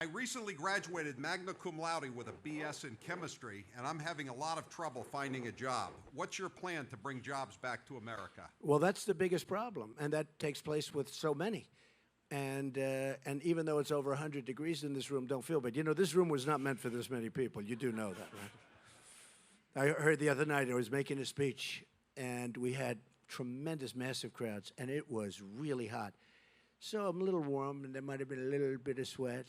I recently graduated magna cum laude with a BS in chemistry, and I'm having a lot of trouble finding a job. What's your plan to bring jobs back to America? Well, that's the biggest problem, and that takes place with so many. And even though it's over 100 degrees in this room, don't feel bad. You know, this room was not meant for this many people. You do know that, right? I heard the other night I was making a speech, and we had tremendous, massive crowds, and it was really hot. So I'm a little warm, and there might have been a little bit of sweat.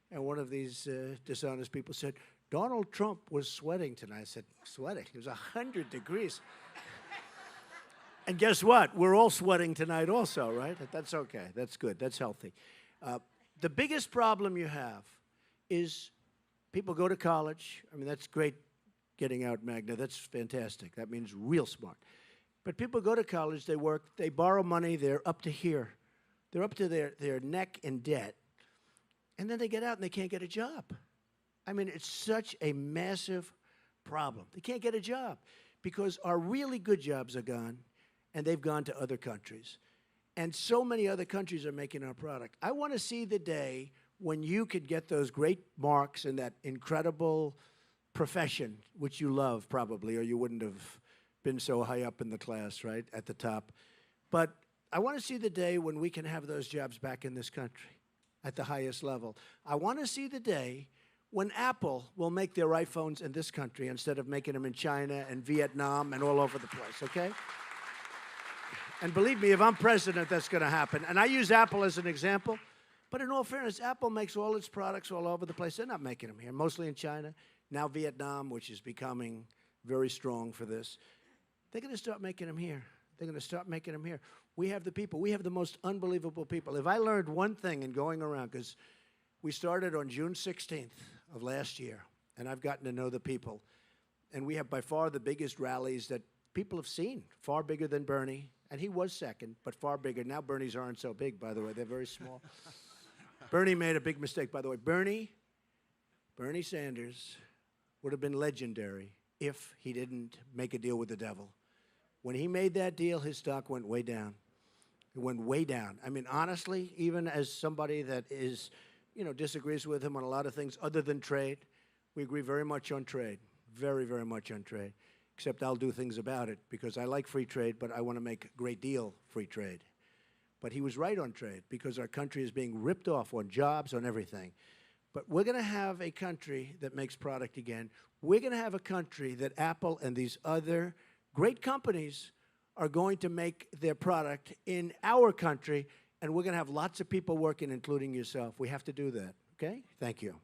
And one of these dishonest people said, Donald Trump was sweating tonight. I said, sweating? It was 100 degrees. And guess what? We're all sweating tonight also, right? That's okay. That's good. That's healthy. The biggest problem you have is people go to college. I mean, that's great getting out Magna. That's fantastic. That means real smart. But people go to college, they work, they borrow money, they're up to here. They're up to their neck in debt. And then they get out and they can't get a job. I mean, it's such a massive problem. They can't get a job because our really good jobs are gone, and they've gone to other countries. And so many other countries are making our product. I want to see the day when you could get those great marks in that incredible profession, which you love probably, or you wouldn't have been so high up in the class, right, at the top. But I want to see the day when we can have those jobs back in this country at the highest level. I want to see the day when Apple will make their iPhones in this country instead of making them in China and Vietnam and all over the place, okay? And believe me, if I'm president, that's going to happen. And I use Apple as an example. But in all fairness, Apple makes all its products all over the place. They're not making them here, mostly in China. Now Vietnam, which is becoming very strong for this. They're going to start making them here. They're going to start making them here. We have the people. We have the most unbelievable people. If I learned one thing in going around, because we started on June 16th of last year, and I've gotten to know the people, and we have by far the biggest rallies that people have seen, far bigger than Bernie, and he was second, but far bigger. Now Bernie's aren't so big, by the way. They're very small. Bernie made a big mistake, by the way. Bernie Sanders would have been legendary if he didn't make a deal with the devil. When he made that deal, his stock went way down. It went way down. I mean, honestly, even as somebody that is, you know, disagrees with him on a lot of things other than trade, we agree very much on trade, very, very much on trade, except I'll do things about it because I like free trade, but I want to make a great deal free trade. But he was right on trade because our country is being ripped off on jobs, on everything. But we're going to have a country that makes product again. We're going to have a country that Apple and these other great companies are going to make their product in our country, and we're going to have lots of people working, including yourself. We have to do that, okay? Thank you.